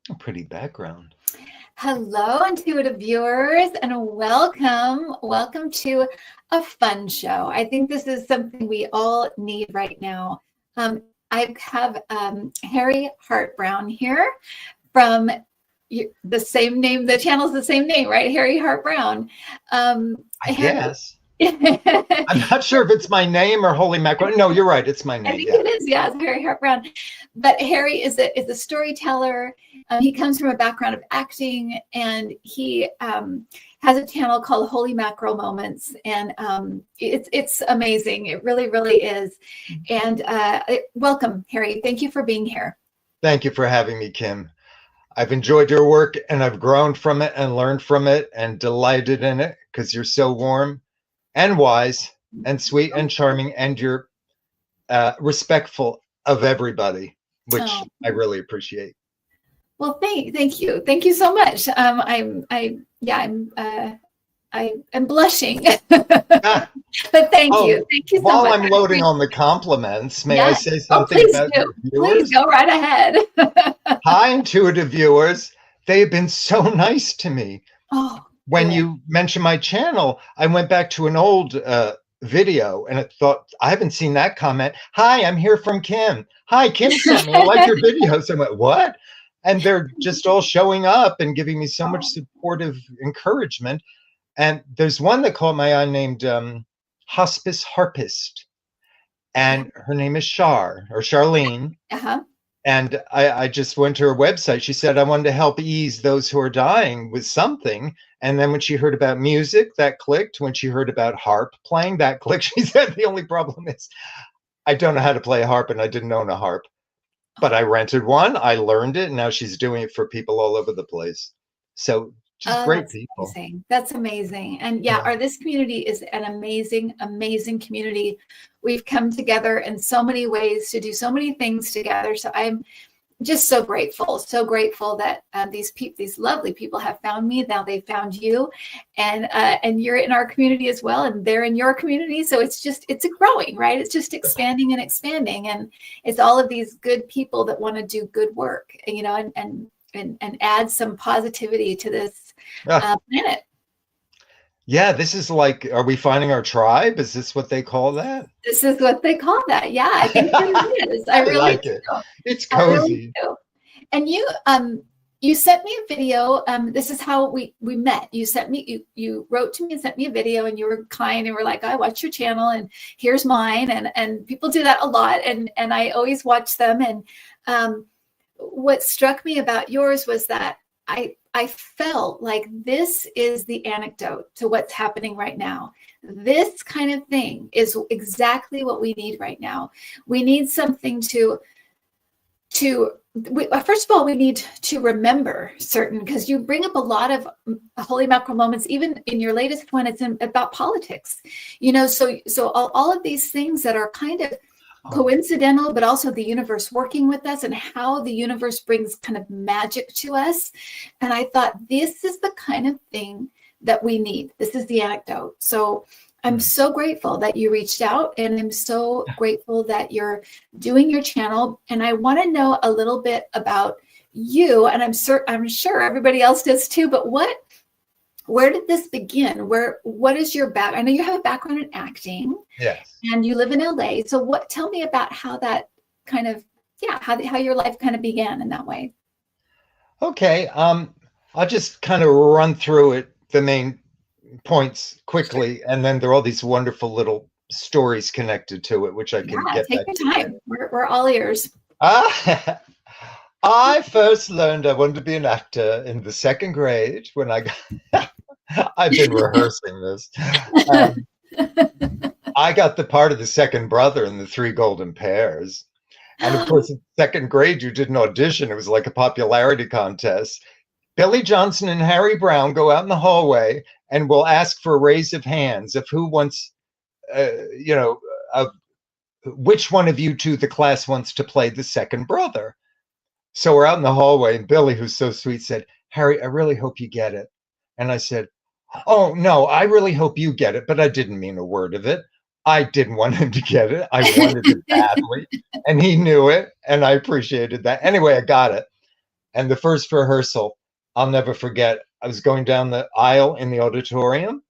A pretty background. Hello, intuitive viewers, and welcome to a fun show. I think this is something we all need right now. I have Harry Hart-Browne here from the same name. The channel's the same name, right? Harry Hart-Browne. I guess. I'm not sure if it's my name or Holy Mackerel. No, you're right. It's my name. I think it is. Yeah, it's Harry Hart-Browne. But Harry is a storyteller. He comes from a background of acting, and he has a channel called Holy Mackerel Moments, and it's amazing. It really, really is. And welcome, Harry. Thank you for being here. Thank you for having me, Kim. I've enjoyed your work, and I've grown from it and learned from it and delighted in it because you're so warm and wise and sweet and charming, and you're respectful of everybody, which I really appreciate. Well, thank you so much. I'm blushing, but thank you so while much. I'm loading on the compliments, may I say something about your viewers? Please go right ahead. Hi, intuitive viewers. They have been so nice to me. When you mentioned my channel, I went back to an old video and I thought, I haven't seen that comment. Hi, I'm here from Kim. Hi, Kim sent me. I like your videos. I went, what? And they're just all showing up and giving me so much supportive encouragement. And there's one that caught my eye named Hospice Harpist. And her name is Charlene. And I just went to her website. She said, I wanted to help ease those who are dying with something. And then when she heard about music, that clicked. When she heard about harp playing, that clicked. She said, the only problem is I don't know how to play a harp, and I didn't own a harp. But I rented one. I learned it. And now she's doing it for people all over the place. So just great people. Amazing. That's amazing. And this community is an amazing, amazing community. We've come together in so many ways to do so many things together. So I'm just so grateful that these lovely people have found me. Now they found you, and you're in our community as well, and they're in your community. So it's growing, right? It's just expanding and expanding, and it's all of these good people that want to do good work, and add some positivity to this planet. Yeah, this is like, are we finding our tribe? Is this what they call that? This is what they call that. Yeah, I think it is. I really like it. It's cozy. Really and you sent me a video. This is how we met. You wrote to me and sent me a video, and you were kind and were like, I watch your channel and here's mine. And people do that a lot. And I always watch them. And what struck me about yours was that I felt like this is the antidote to what's happening right now. This kind of thing is exactly what we need right now. We need something first of all, we need to remember certain, because you bring up a lot of Holy Mackerel moments, even in your latest one, it's about politics, so all of these things that are kind of coincidental, but also the universe working with us and how the universe brings kind of magic to us. And I thought, this is the kind of thing that we need. This is the antidote. So I'm so grateful that you reached out, and I'm so grateful that you're doing your channel. And I want to know a little bit about you, and I'm sure everybody else does too, but where did this begin? What is your background? I know you have a background in acting. Yes. And you live in LA. So tell me about how that kind of, how your life kind of began in that way. Okay. I'll just kind of run through it, the main points quickly. And then there are all these wonderful little stories connected to it, which I can get take back your time. to. We're all ears. I first learned I wanted to be an actor in the second grade when I got, I've been rehearsing this. I got the part of the second brother in the Three Golden Pears. And of course, in second grade, you did an audition. It was like a popularity contest. Billy Johnson and Hart-Browne go out in the hallway and will ask for a raise of hands of who wants, which one of you two the class wants to play the second brother. So we're out in the hallway, and Billy, who's so sweet, said, Harry, I really hope you get it. And I said, oh, no, I really hope you get it. But I didn't mean a word of it. I didn't want him to get it. I wanted it badly. And he knew it. And I appreciated that. Anyway, I got it. And the first rehearsal, I'll never forget. I was going down the aisle in the auditorium,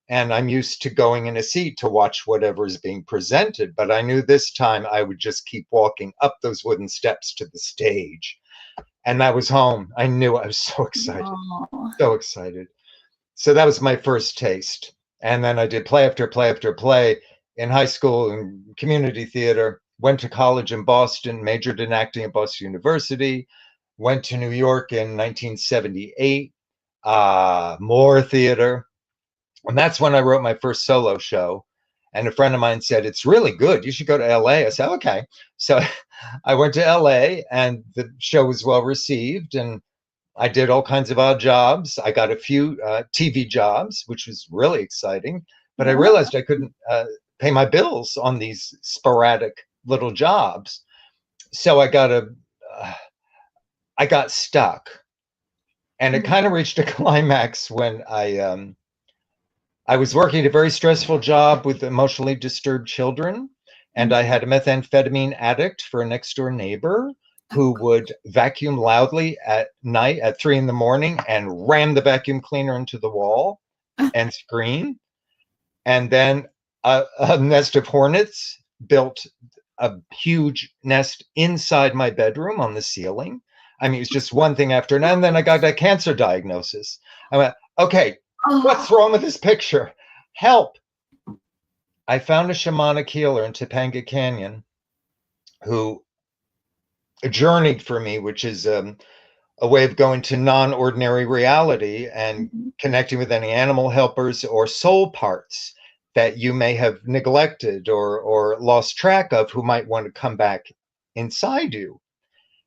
and I'm used to going in a seat to watch whatever is being presented. But I knew this time I would just keep walking up those wooden steps to the stage. And that was home. I knew. I was so excited. Oh. So excited. So that was my first taste. And then I did play after play after play in high school and community theater. Went to college in Boston, majored in acting at Boston University. Went to New York in 1978. More theater. And that's when I wrote my first solo show. And a friend of mine said, "It's really good. You should go to LA." I said, "Okay." So I went to LA, and the show was well received. And I did all kinds of odd jobs. I got a few TV jobs, which was really exciting. But I realized I couldn't pay my bills on these sporadic little jobs. So I got stuck. And it kind of reached a climax when I was working at a very stressful job with emotionally disturbed children, and I had a methamphetamine addict for a next door neighbor who would vacuum loudly at night at 3 a.m. and ram the vacuum cleaner into the wall and scream. And then a nest of hornets built a huge nest inside my bedroom on the ceiling. I mean, it was just one thing after another. And then I got a cancer diagnosis. I went, okay, what's wrong with this picture? Help. I found a shamanic healer in Topanga Canyon who journeyed for me, which is a way of going to non-ordinary reality and connecting with any animal helpers or soul parts that you may have neglected or lost track of, who might want to come back inside you.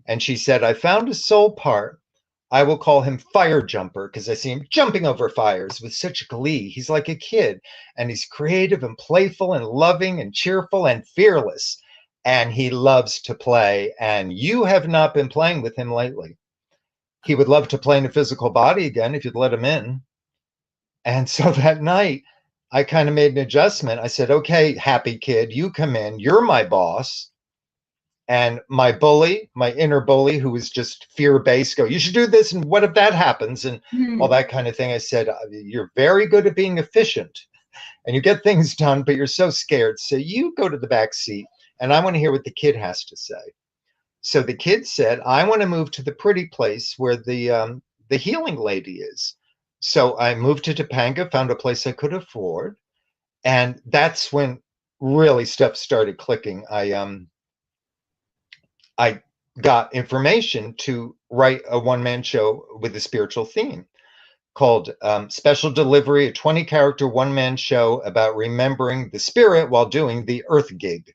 And she said, "I found a soul part. I will call him Fire Jumper, because I see him jumping over fires with such glee. He's like a kid, and he's creative and playful and loving and cheerful and fearless. And he loves to play. And you have not been playing with him lately. He would love to play in a physical body again if you'd let him in." And so that night, I kind of made an adjustment. I said, "Okay, happy kid, you come in. You're my boss." And my bully, my inner bully, who was just fear-based, go, "You should do this, and what if that happens?" And all that kind of thing. I said, "You're very good at being efficient, and you get things done, but you're so scared. So you go to the back seat, and I want to hear what the kid has to say." So the kid said, "I want to move to the pretty place where the healing lady is." So I moved to Topanga, found a place I could afford, and that's when really stuff started clicking. I got information to write a one-man show with a spiritual theme called Special Delivery, a 20-character one-man show about remembering the spirit while doing the earth gig.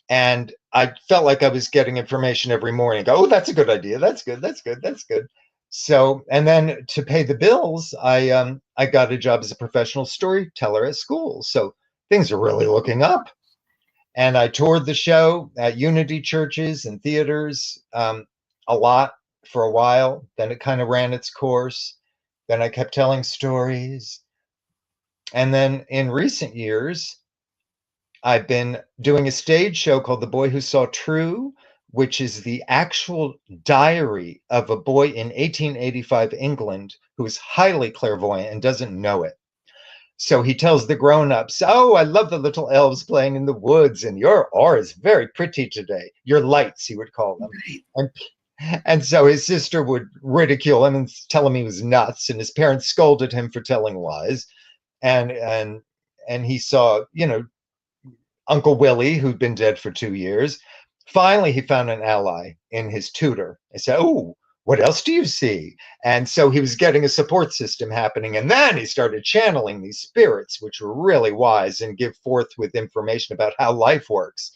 And I felt like I was getting information every morning. Go, "Oh, that's a good idea. That's good. That's good. That's good." So, and then to pay the bills, I got a job as a professional storyteller at school. So things are really looking up. And I toured the show at Unity churches and theaters a lot for a while. Then it kind of ran its course. Then I kept telling stories. And then in recent years, I've been doing a stage show called The Boy Who Saw True, which is the actual diary of a boy in 1885 England who is highly clairvoyant and doesn't know it. So he tells the grown-ups, "Oh, I love the little elves playing in the woods, and your aura is very pretty today. Your lights," he would call them. And so his sister would ridicule him and tell him he was nuts, and his parents scolded him for telling lies. And he saw, Uncle Willie, who'd been dead for 2 years. Finally, he found an ally in his tutor. He said, "Oh, what else do you see?" And so he was getting a support system happening. And then he started channeling these spirits, which were really wise and give forth with information about how life works.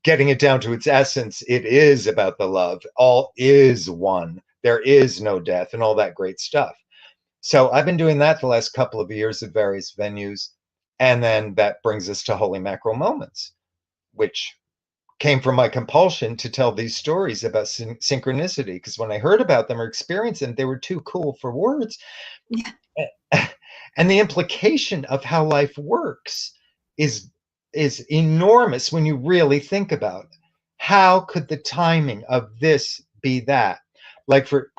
Getting it down to its essence, it is about the love. All is one. There is no death, and all that great stuff. So I've been doing that the last couple of years at various venues. And then that brings us to Holy Mackerel Moments, which came from my compulsion to tell these stories about synchronicity, because when I heard about them or experienced them, they were too cool for words. Yeah. And the implication of how life works is enormous when you really think about it. How could the timing of this be that? Like, for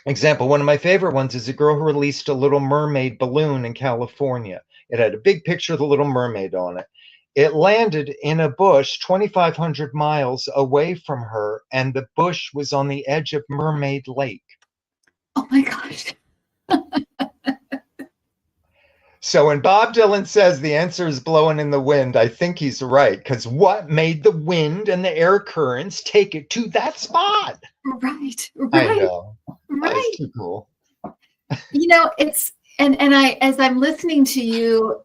example, one of my favorite ones is a girl who released a Little Mermaid balloon in California. It had a big picture of the Little Mermaid on it. It landed in a bush 2,500 miles away from her, and the bush was on the edge of Mermaid Lake. Oh my gosh. So when Bob Dylan says the answer is blowing in the wind, I think he's right, because what made the wind and the air currents take it to that spot? Right. I know. Right. It's too cool. You know, it's, and I, as I'm listening to you,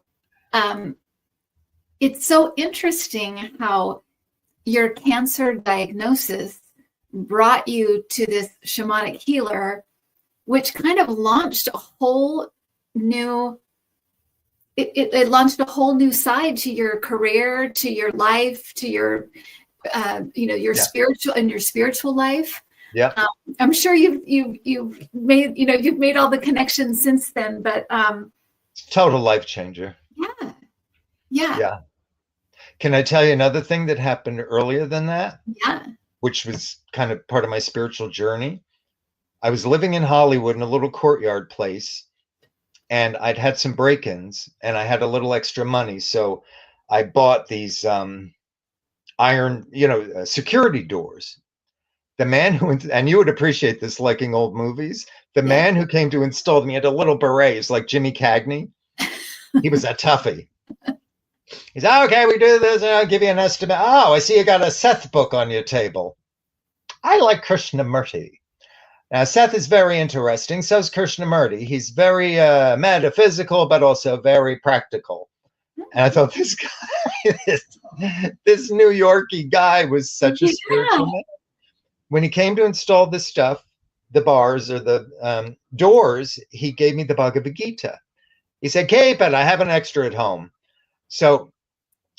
it's so interesting how your cancer diagnosis brought you to this shamanic healer, which kind of launched a whole new, it launched a whole new side to your career, to your life, to your, your spiritual, and your spiritual life. Yeah. I'm sure you've made all the connections since then, but total life changer. Yeah. Can I tell you another thing that happened earlier than that? Yeah. Which was kind of part of my spiritual journey. I was living in Hollywood in a little courtyard place, and I'd had some break-ins, and I had a little extra money, so I bought these iron, security doors. The man who, and you would appreciate this liking old movies, the man who came to install them, he had a little beret. He's like Jimmy Cagney. He was a toughie. He said, okay, we do this, and I'll give you an estimate. Oh, I see you got a Seth book on your table. I like Krishnamurti. Now, Seth is very interesting. So is Krishnamurti. He's very metaphysical, but also very practical. And I thought, this guy, this New Yorkie guy was such a spiritual man. When he came to install this stuff, the bars or the doors, he gave me the Bhagavad Gita. He said, keep it. I have an extra at home. So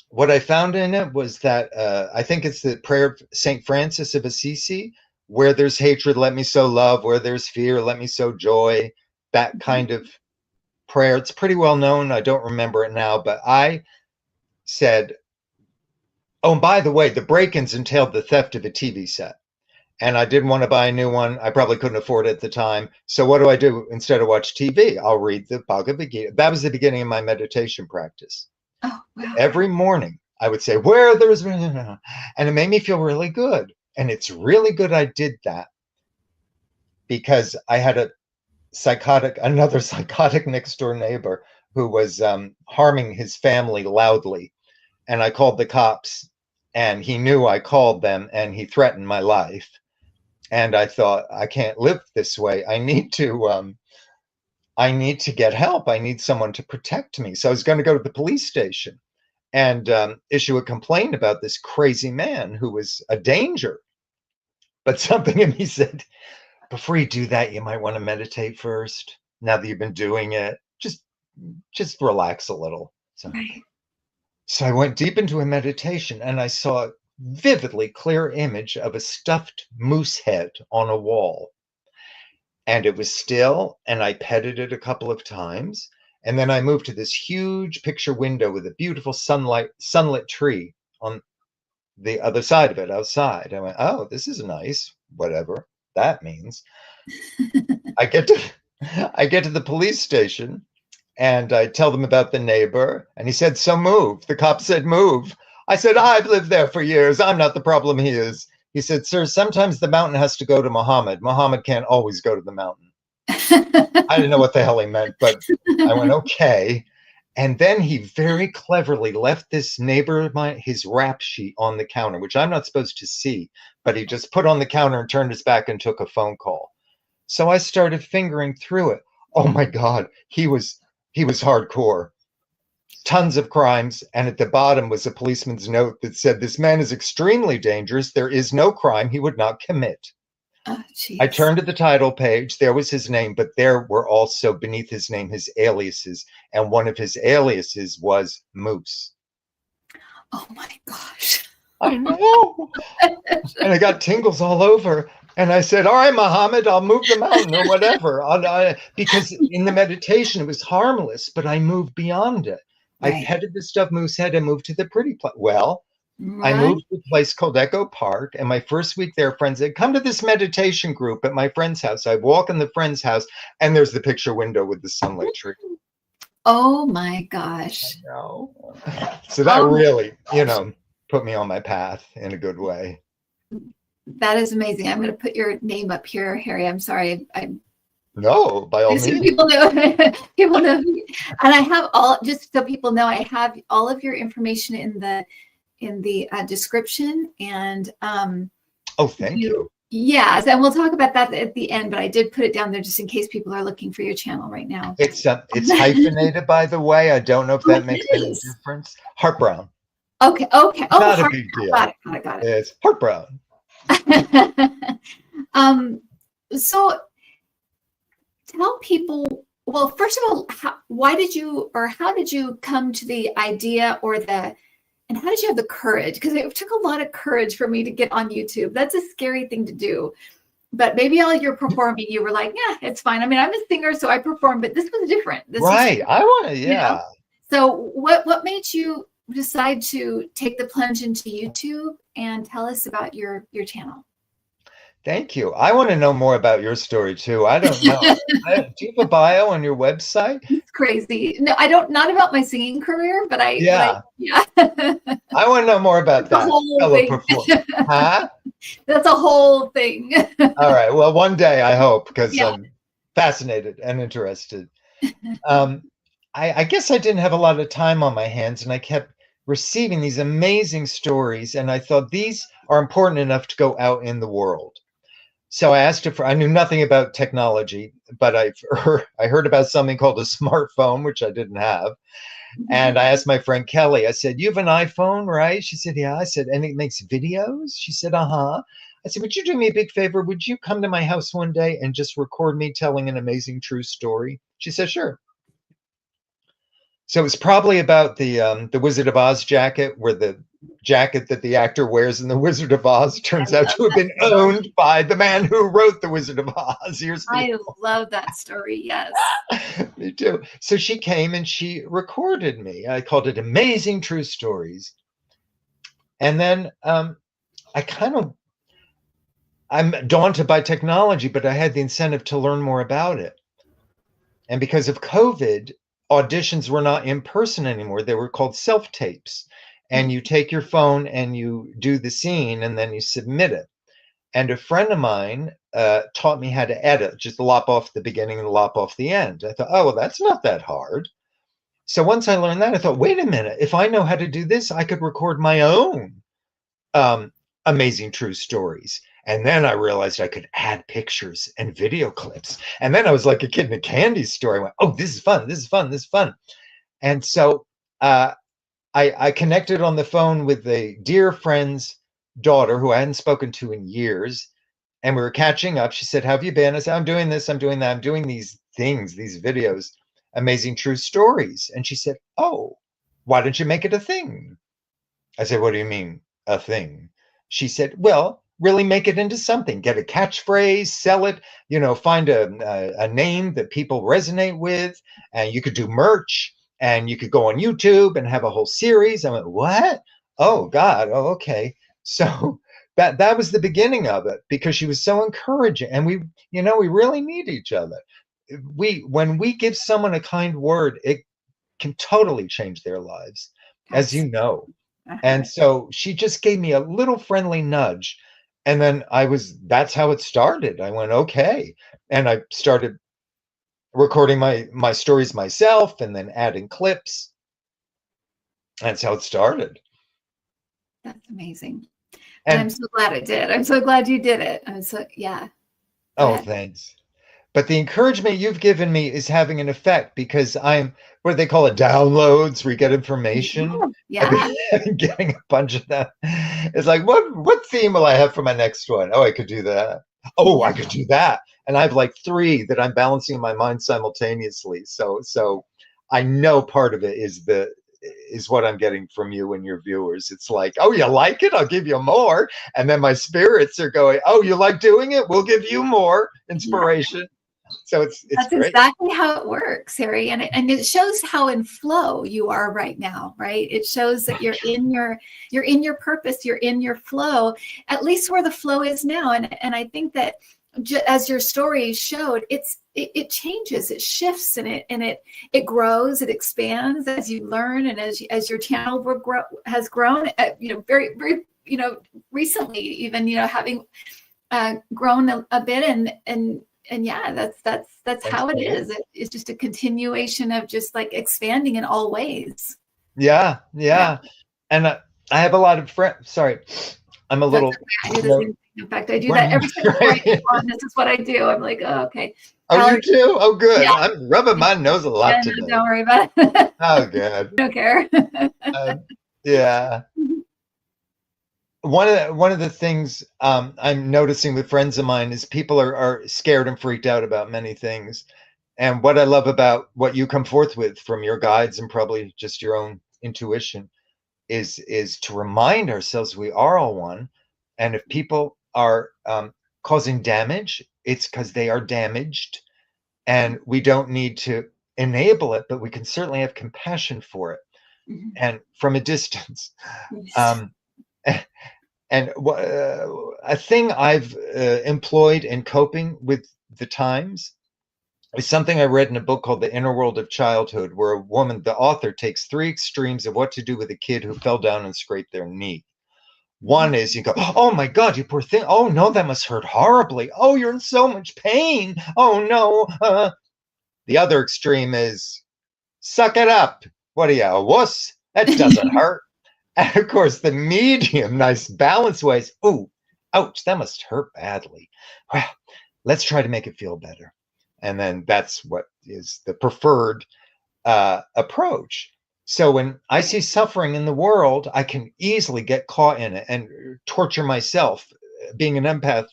what I found in it was that I think it's the prayer of St. Francis of Assisi, where there's hatred, let me sow love. Where there's fear, let me sow joy. That kind of prayer. It's pretty well known. I don't remember it now, but I said, oh, and by the way, the break-ins entailed the theft of a TV set. And I didn't want to buy a new one. I probably couldn't afford it at the time. So what do I do instead of watch TV? I'll read the Bhagavad Gita. That was the beginning of my meditation practice. Oh, wow. Every morning I would say, where there's, and it made me feel really good. And it's really good I did that, because I had another psychotic next door neighbor who was harming his family loudly. And I called the cops, and he knew I called them, and he threatened my life. And I thought, I can't live this way. I need to get help. I need someone to protect me. So I was going to go to the police station and issue a complaint about this crazy man who was a danger. But something in me said, before you do that, you might want to meditate first. Now that you've been doing it, just relax a little. So I went deep into a meditation, and I saw a vividly clear image of a stuffed moose head on a wall. And it was still, and I petted it a couple of times. And then I moved to this huge picture window with a beautiful sunlit tree on the other side of it, outside. I went, oh, this is nice, whatever that means. I get to the police station, and I tell them about the neighbor, and he said, so move. The cop said, move. I said, I've lived there for years. I'm not the problem, he is. He said, sir, sometimes the mountain has to go to Muhammad. Muhammad can't always go to the mountain. I didn't know what the hell he meant, but I went, okay. And then he very cleverly left this neighbor of mine his rap sheet on the counter, which I'm not supposed to see, but he just put on the counter and turned his back and took a phone call. So I started fingering through it. Oh my God, he was hardcore. Tons of crimes, and at the bottom was a policeman's note that said, this man is extremely dangerous. There is no crime he would not commit. Oh, I turned to the title page. There was his name, but there were also beneath his name his aliases, and one of his aliases was Moose. Oh my gosh. I know. And I got tingles all over. And I said, all right, Muhammad, I'll move the mountain or whatever. Because in the meditation, it was harmless, but I moved beyond it. Right. I petted the stuffed moose head and moved to the pretty place. Well, I Right. moved to a place called Echo Park, and my first week there, friends said, come to this meditation group at my friend's house. I walk in the friend's house, and there's the picture window with the sunlit tree. Oh my gosh. No. So that Oh my really, gosh. put me on my path in a good way. That is amazing. I'm going to put your name up here, Harry. I'm sorry. No, by all means. People know. People know. And I have just so people know, I have all of your information in the description. And oh, thank you. Yes, and we'll talk about that at the end, but I did put it down there just in case people are looking for your channel right now. It's hyphenated, by the way. I don't know if that makes any difference. Hart-Browne. Okay. Oh, not a big deal. Got it. It's Hart-Browne. So tell people, well, first of all, how did you come to the idea and how did you have the courage? Because it took a lot of courage for me to get on YouTube. That's a scary thing to do. But maybe while you're performing, you were like, yeah, it's fine. I mean, I'm a singer, so I perform, but this was different. I want to, yeah. So what made you decide to take the plunge into YouTube and tell us about your channel? Thank you. I want to know more about your story too. I don't know. Do you have a bio on your website? It's crazy. No, I don't. Not about my singing career, but I. Yeah. Yeah. I want to know more about that. Huh? That's a whole thing. All right. Well, one day I hope, because I'm fascinated and interested. I guess I didn't have a lot of time on my hands, and I kept receiving these amazing stories, and I thought these are important enough to go out in the world. So I asked her I knew nothing about technology, but I heard about something called a smartphone, which I didn't have. And I asked my friend Kelly, I said, you have an iPhone, right? She said, yeah. I said, and it makes videos? She said, uh-huh. I said, would you do me a big favor? Would you come to my house one day and just record me telling an amazing true story? She said, sure. So it's probably about the Wizard of Oz jacket, where the jacket that the actor wears in the Wizard of Oz turns out to have been owned by the man who wrote the Wizard of Oz years ago. I love that story. Yes. Me too. So she came and she recorded me. I called it Amazing True Stories. And then I'm daunted by technology, but I had the incentive to learn more about it. And because of COVID, auditions were not in person anymore. They were called self-tapes. And you take your phone and you do the scene and then you submit it. And a friend of mine taught me how to edit, just lop off the beginning and lop off the end. I thought, oh, well, that's not that hard. So once I learned that, I thought, wait a minute, if I know how to do this, I could record my own amazing true stories. And then I realized I could add pictures and video clips. And then I was like a kid in a candy store. I went, oh, this is fun. This is fun. This is fun. And so I connected on the phone with a dear friend's daughter who I hadn't spoken to in years. And we were catching up. She said, how have you been? I said, I'm doing this. I'm doing that. I'm doing these things, these videos, amazing true stories. And she said, oh, why don't you make it a thing? I said, what do you mean a thing? She said, well, really make it into something. Get a catchphrase, sell it, find a name that people resonate with, and you could do merch, and you could go on YouTube and have a whole series. I went, what? Oh, God. Oh, okay. So that was the beginning of it, because she was so encouraging, and we really need each other. When we give someone a kind word, it can totally change their lives, as you know. And so she just gave me a little friendly nudge. And then that's how it started. I went, okay. And I started recording my stories myself and then adding clips. That's how it started. That's amazing. And I'm so glad it did. I'm so glad you did it. Yeah. Oh, thanks. But the encouragement you've given me is having an effect, because I'm, what do they call it, downloads, where you get information. Yeah. I've been getting a bunch of that. It's like, what theme will I have for my next one? Oh, I could do that. Oh, I could do that. And I have like 3 that I'm balancing in my mind simultaneously. So I know part of it is what I'm getting from you and your viewers. It's like, oh, you like it? I'll give you more. And then my spirits are going, oh, you like doing it? We'll give you more inspiration. So it's That's great. exactly how it works, Harry. And it shows how in flow you are right now, right? It shows that you're in your purpose, you're in your flow, at least where the flow is now. And I think that as your story showed, it changes, it shifts, and it grows, it expands as you learn, and as your channel has grown, very, very, recently, even, having grown a bit, and yeah, that's how it is. It's just a continuation of just like expanding in all ways. Yeah. And I have a lot of friends. Sorry, I'm a little. I do the same thing. In fact, I do that every time I get on. This is what I do. I'm like, oh, okay. Oh, you too? Oh, good. Yeah. I'm rubbing my nose a lot today. Don't worry about it. Oh, good. Don't care. Yeah. One of the things I'm noticing with friends of mine is people are scared and freaked out about many things. And what I love about what you come forth with from your guides and probably just your own intuition is to remind ourselves we are all one. And if people are causing damage, it's because they are damaged, and we don't need to enable it, but we can certainly have compassion for it, and from a distance. And a thing I've employed in coping with the times is something I read in a book called The Inner World of Childhood, where a woman, the author, takes 3 extremes of what to do with a kid who fell down and scraped their knee. One is you go, oh my God, you poor thing. Oh no, that must hurt horribly. Oh, you're in so much pain. Oh no. The other extreme is suck it up. What are you, a wuss? That doesn't hurt. And of course, the medium, nice balanced way is, ooh, ouch, that must hurt badly. Well, let's try to make it feel better. And then that's what is the preferred approach. So when I see suffering in the world, I can easily get caught in it and torture myself, being an empath,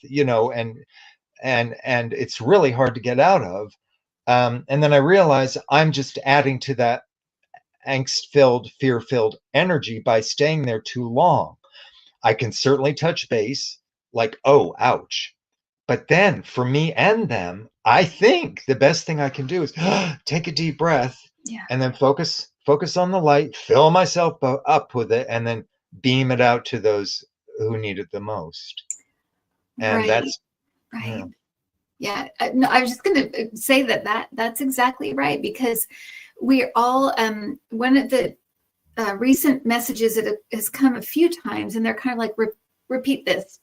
and it's really hard to get out of. And then I realize I'm just adding to that angst-filled, fear-filled energy by staying there too long. I can certainly touch base, like, oh, ouch. But then for me and them, I think the best thing I can do is take a deep breath, and then focus on the light, fill myself up with it, and then beam it out to those who need it the most. And that's right. Yeah. No, I was just going to say that's exactly right, because we're all one of the recent messages that has come a few times, and they're kind of like repeat this,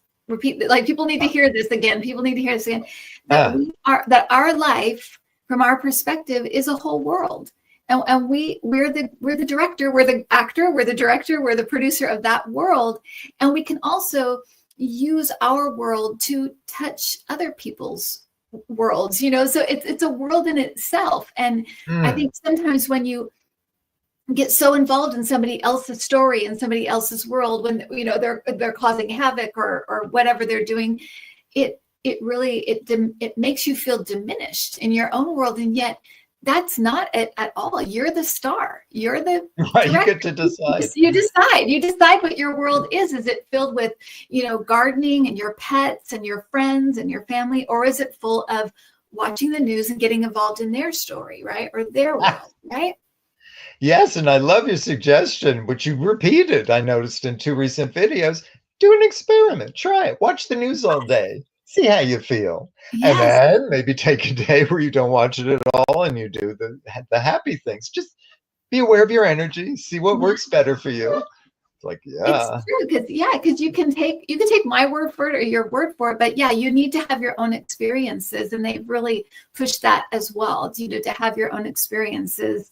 like people need to hear this again. People need to hear this again. That our life, from our perspective, is a whole world, and we're the director, we're the actor, we're the director, we're the producer of that world, and we can also use our world to touch other people's worlds, so it's a world in itself. And I think sometimes when you get so involved in somebody else's story and somebody else's world, when they're causing havoc or whatever they're doing, it really makes you feel diminished in your own world. And yet that's not it at all. You're the star. You're the right. You get to decide. You decide what your world is. Is it filled with gardening and your pets and your friends and your family, or is it full of watching the news and getting involved in their story, right, or their world, right? Yes, and I love your suggestion, which you repeated, I noticed in 2 recent videos. Do an experiment. Try it. Watch the news all day. See how you feel. Yes. And then maybe take a day where you don't watch it at all and you do the happy things. Just be aware of your energy. See what works better for you. It's like, yeah. It's true, because you can take my word for it or your word for it, but yeah, you need to have your own experiences, and they've really pushed that as well. To have your own experiences,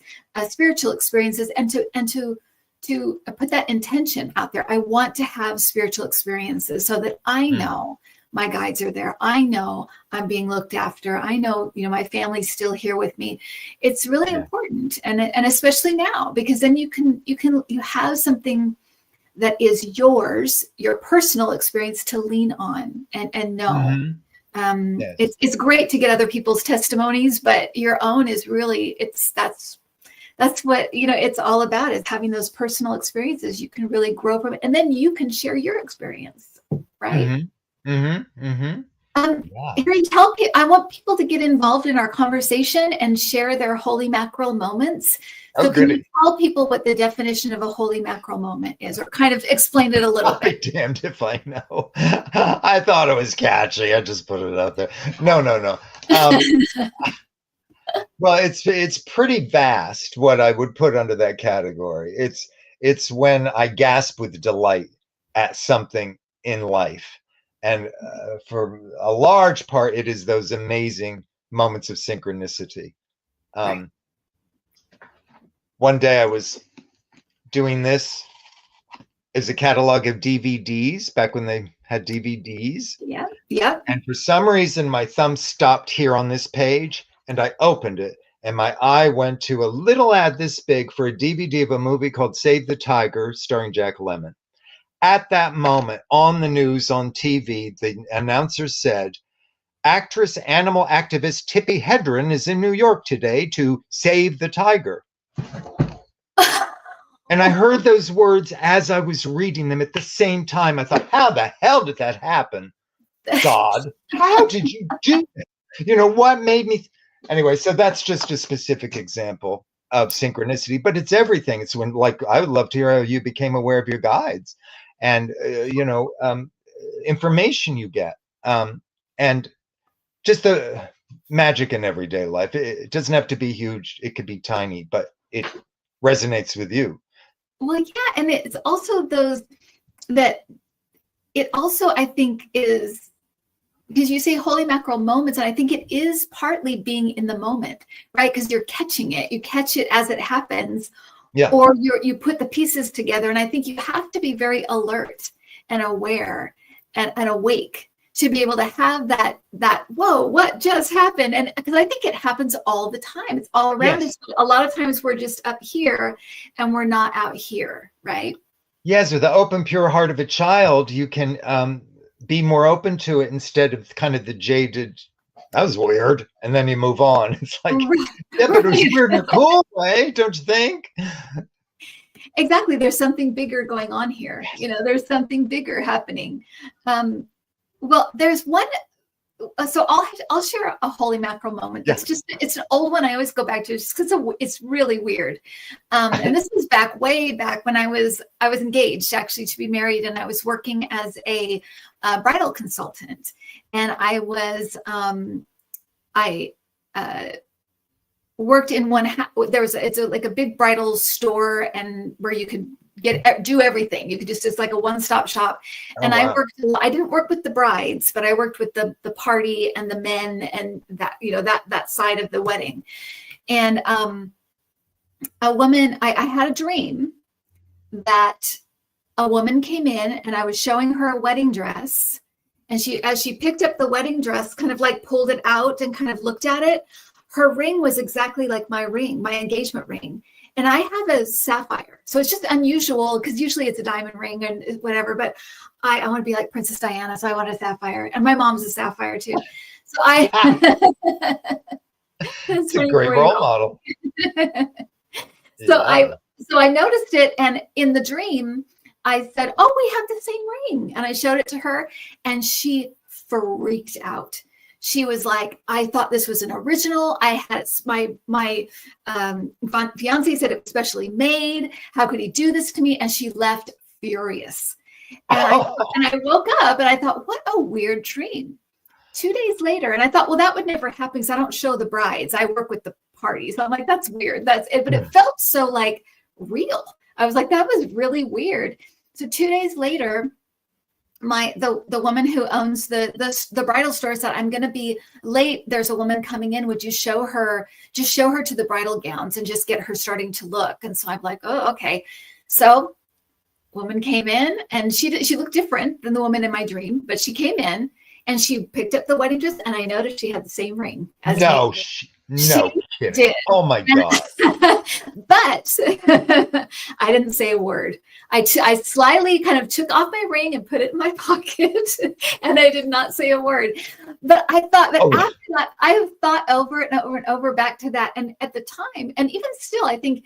spiritual experiences, and to put that intention out there. I want to have spiritual experiences so that I know my guides are there. I know I'm being looked after. I know, my family's still here with me. It's really important, and especially now, because then you have something that is yours, your personal experience to lean on and know. It's great to get other people's testimonies, but your own is really that's what it's all about, is having those personal experiences. You can really grow from it, and then you can share your experience, right? Harry, I want people to get involved in our conversation and share their holy mackerel moments. So can you tell people what the definition of a holy mackerel moment is, or kind of explain it a little bit? Damned if I know. I thought it was catchy. I just put it out there. No. Well, it's pretty vast what I would put under that category. It's when I gasp with delight at something in life. And for a large part, it is those amazing moments of synchronicity. Right. One day I was doing this as a catalog of DVDs back when they had DVDs. Yeah. And for some reason, my thumb stopped here on this page, and I opened it, and my eye went to a little ad this big for a DVD of a movie called Save the Tiger, starring Jack Lemmon. At that moment, on the news, on TV, the announcer said, actress, animal activist Tippi Hedren is in New York today to save the tiger. And I heard those words as I was reading them at the same time. I thought, how the hell did that happen? God, how did you do it? You know, what made me... Anyway, so that's just a specific example of synchronicity, but it's everything. It's when, like, I would love to hear how you became aware of your guides and, information you get. And just the magic in everyday life. It doesn't have to be huge. It could be tiny, but it resonates with you. Well, yeah. And it's also those that it also, I think, is because you say holy mackerel moments, and I think it is partly being in the moment, right? Because you're catching it. You catch it as it happens. Yeah. Or you put the pieces together. And I think you have to be very alert and aware and awake to be able to have that, whoa, what just happened? And because I think it happens all the time. It's all around us. A lot of times we're just up here and we're not out here, right? Yes, with the open, pure heart of a child, you can be more open to it instead of kind of the jaded, that was weird, and then you move on. It's like, yeah, but it was weird in a cool way, don't you think? Exactly. There's something bigger going on here. You know, there's something bigger happening. Well, there's one. So I'll share a holy mackerel moment. It's just, it's an old one I always go back to just because it's really weird. And this was way back when I was engaged actually to be married, and I was working as a bridal consultant, and I was worked in one. It's like a big bridal store, and where you could do everything. You could it's like a one-stop shop. And wow. I didn't work with the brides, but I worked with the party and the men and that, that side of the wedding. And a woman, I had a dream that a woman came in and I was showing her a wedding dress. And as she picked up the wedding dress, kind of like pulled it out and kind of looked at it, her ring was exactly like my ring, my engagement ring. And I have a sapphire. So it's just unusual because usually it's a diamond ring and whatever, but I want to be like Princess Diana. So I want a sapphire, and my mom's a sapphire too. So it's a great role model. So I noticed it. And in the dream, I said, oh, we have the same ring. And I showed it to her and she freaked out. She was like, I thought this was an original. I had my fiance said it was specially made. How could he do this to me? And she left furious. And I woke up and I thought, what a weird dream. 2 days later, and I thought, well, that would never happen because I don't show the brides. I work with the parties. So I'm like, that's weird. That's it. But it felt so like real. I was like, that was really weird. So 2 days later, the woman who owns the bridal store said, I'm going to be late. There's a woman coming in. Would you show her to the bridal gowns and just get her starting to look? And so I'm like, oh, okay. So woman came in and she looked different than the woman in my dream, but she came in and she picked up the wedding dress and I noticed she had the same ring as me. She did. Oh my God. But I didn't say a word. I slyly kind of took off my ring and put it in my pocket and I did not say a word. But I thought that after that, I have thought over and over and over back to that. And at the time, and even still, I think,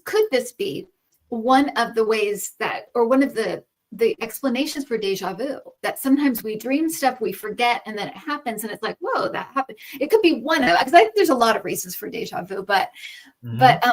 could this be one of the ways that, or one of the the explanations for deja vu, that sometimes we dream stuff, we forget, and then it happens, and it's like, whoa, that happened. It could be one of, because I think there's a lot of reasons for deja vu, but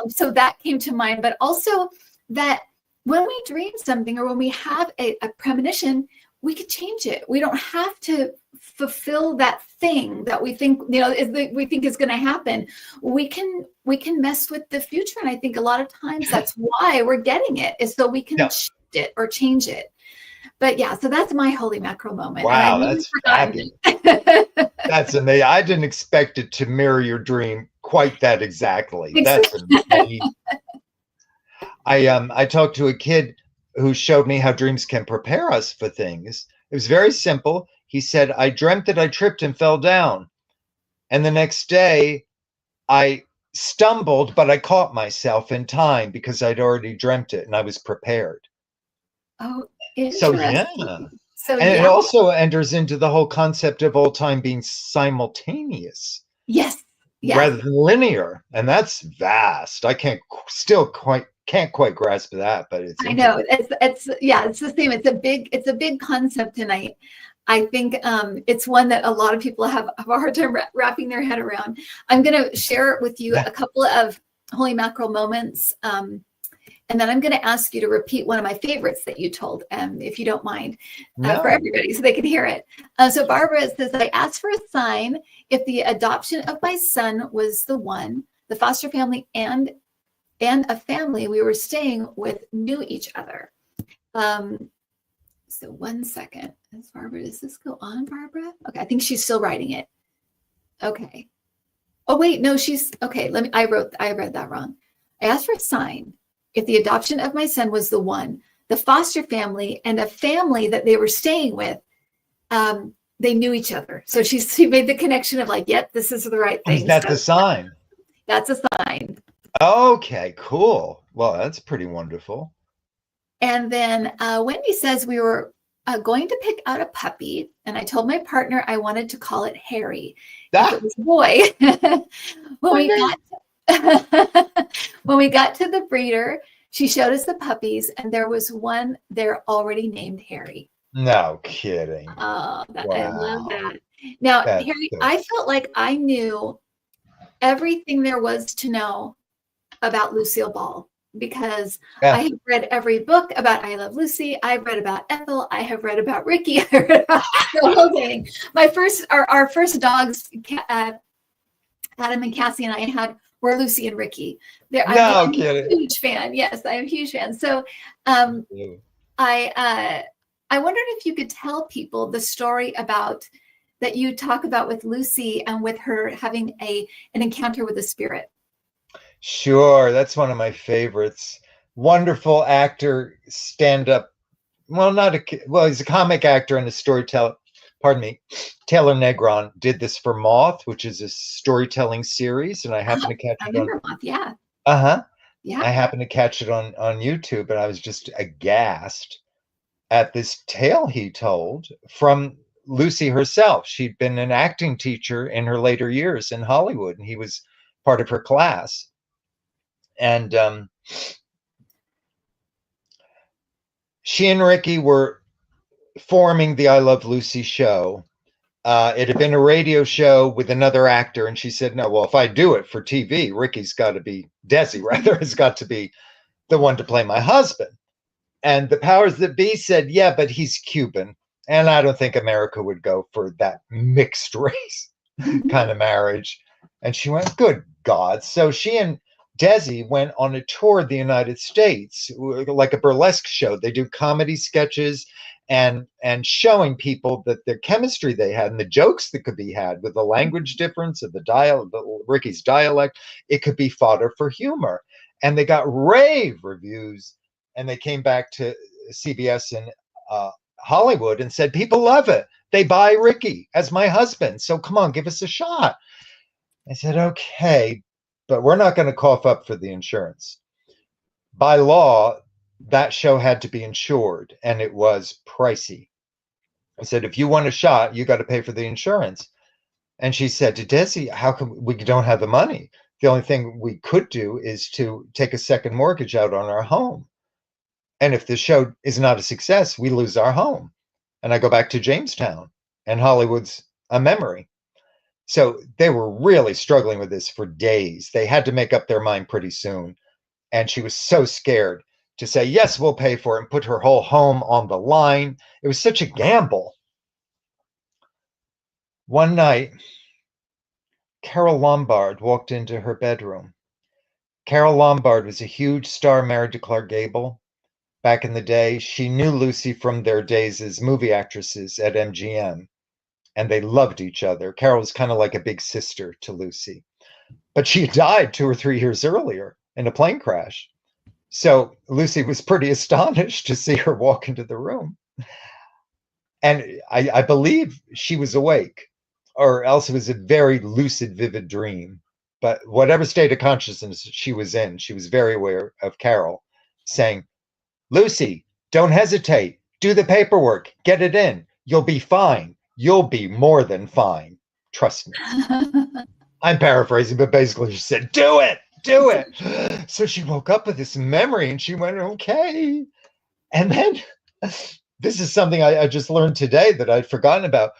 so that came to mind. But also that when we dream something, or when we have a premonition, we could change it. We don't have to fulfill that thing that we think, we think is going to happen. We can mess with the future. And I think a lot of times that's why we're getting it, is so we can shift it or change it. But yeah, so that's my holy mackerel moment. Wow, that's fabulous. That's amazing. I didn't expect it to mirror your dream quite that exactly. That's amazing. I talked to a kid who showed me how dreams can prepare us for things. It was very simple. He said, I dreamt that I tripped and fell down. And the next day I stumbled, but I caught myself in time because I'd already dreamt it and I was prepared. Oh, so interesting. yeah. So and it also enters into the whole concept of all time being simultaneous. Yes. Rather than linear. And that's vast. I can't quite grasp that, but it's, I know it's the same. It's a big concept, and I think it's one that a lot of people have a hard time wrapping their head around. I'm going to share with you a couple of holy mackerel moments, and then I'm going to ask you to repeat one of my favorites that you told, if you don't mind, for everybody, so they can hear it. So Barbara says, I asked for a sign if the adoption of my son was the one, the foster family and a family we were staying with knew each other. So 1 second. Does this go on, Barbara? Okay, I think she's still writing it. Okay. Oh wait, no, okay. I read that wrong. I asked for a sign if the adoption of my son was the one, the foster family and a family that they were staying with, they knew each other. So she made the connection of like, yep, this is the right thing. Is that the sign? That's a sign. Okay, cool. Well, that's pretty wonderful. And then Wendy says we were going to pick out a puppy, and I told my partner I wanted to call it Harry. If it was a boy. When we got to the breeder, she showed us the puppies, and there was one there already named Harry. No kidding. Oh, wow. I love that. Now, Harry, I felt like I knew everything there was to know about Lucille Ball, because I have read every book about I Love Lucy. I've read about Ethel. I have read about Ricky. I read about the whole thing. Our first dogs, Adam and Cassie and I had, were Lucy and Ricky. I'm a huge fan. Yes, I am a huge fan. So I wondered if you could tell people the story about that you talk about with Lucy and with her having an encounter with the spirit. Sure, that's one of my favorites. Wonderful actor, stand-up. He's a comic actor and a storyteller. Pardon me. Taylor Negron did this for Moth, which is a storytelling series, and I happened to catch it on Moth, yeah. Yeah. I happened to catch it on YouTube, and I was just aghast at this tale he told from Lucy herself. She'd been an acting teacher in her later years in Hollywood, and he was part of her class. And she and Ricky were forming the I Love Lucy show. It had been a radio show with another actor, and she said, no, well, if I do it for TV, Desi has got to be the one to play my husband. And the powers that be said, yeah, but he's Cuban, and I don't think America would go for that mixed race kind of marriage. And she went, good God. So she and Desi went on a tour of the United States, like a burlesque show. They do comedy sketches and showing people that the chemistry they had and the jokes that could be had with the language difference of Ricky's dialect, it could be fodder for humor. And they got rave reviews, and they came back to CBS in Hollywood and said, people love it. They buy Ricky as my husband. So come on, give us a shot. I said, okay, but we're not going to cough up for the insurance. By law, that show had to be insured, and it was pricey. I said, if you want a shot, you got to pay for the insurance. And she said to Desi, how come we don't have the money? The only thing we could do is to take a second mortgage out on our home. And if the show is not a success, we lose our home. And I go back to Jamestown, and Hollywood's a memory. So they were really struggling with this for days. They had to make up their mind pretty soon. And she was so scared to say, yes, we'll pay for it, and put her whole home on the line. It was such a gamble. One night, Carole Lombard walked into her bedroom. Carole Lombard was a huge star married to Clark Gable. Back in the day, she knew Lucy from their days as movie actresses at MGM, and they loved each other. Carole was kind of like a big sister to Lucy. But she died 2 or 3 years earlier in a plane crash. So Lucy was pretty astonished to see her walk into the room. And I believe she was awake, or else it was a very lucid, vivid dream. But whatever state of consciousness she was in, she was very aware of Carole saying, Lucy, don't hesitate. Do the paperwork. Get it in. You'll be fine. You'll be more than fine. Trust me. I'm paraphrasing, but basically she said, do it. Do it. So she woke up with this memory and she went, okay. And then this is something I just learned today that I'd forgotten about.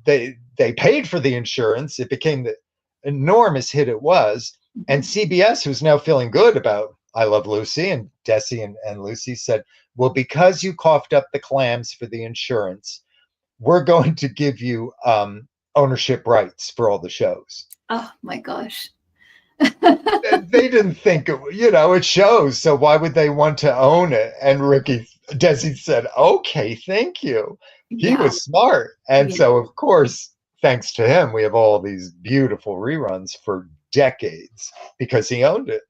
They paid for the insurance. It became the enormous hit it was. And CBS, who's now feeling good about I Love Lucy, and Desi and Lucy said, well, because you coughed up the clams for the insurance, we're going to give you ownership rights for all the shows. Oh my gosh. They didn't think, it shows. So why would they want to own it? And Desi said, okay, thank you. He was smart. And so, of course, thanks to him, we have all these beautiful reruns for decades because he owned it.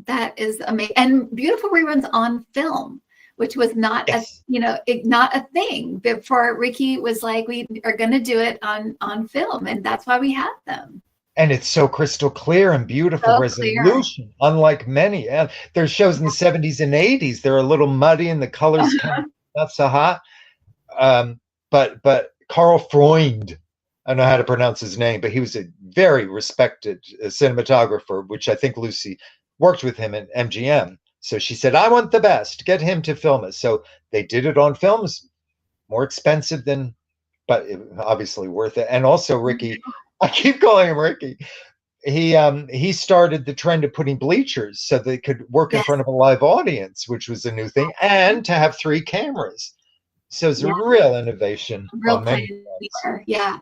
That is amazing. And beautiful reruns on film, which was not not a thing before. Ricky was like, we are going to do it on film, and that's why we have them. And it's so crystal clear and beautiful resolution, unlike many. There's shows in the 70s and 80s. They're a little muddy and the colors kind of not so hot. But Carl Freund, I don't know how to pronounce his name, but he was a very respected cinematographer, which I think Lucy worked with him at MGM. So she said, I want the best. Get him to film it. So they did it on films, more expensive but obviously worth it. And also Ricky, I keep calling him Ricky. He started the trend of putting bleachers so they could work in front of a live audience, which was a new thing, and to have 3 cameras. So it's a real innovation. Real pioneer. Yeah.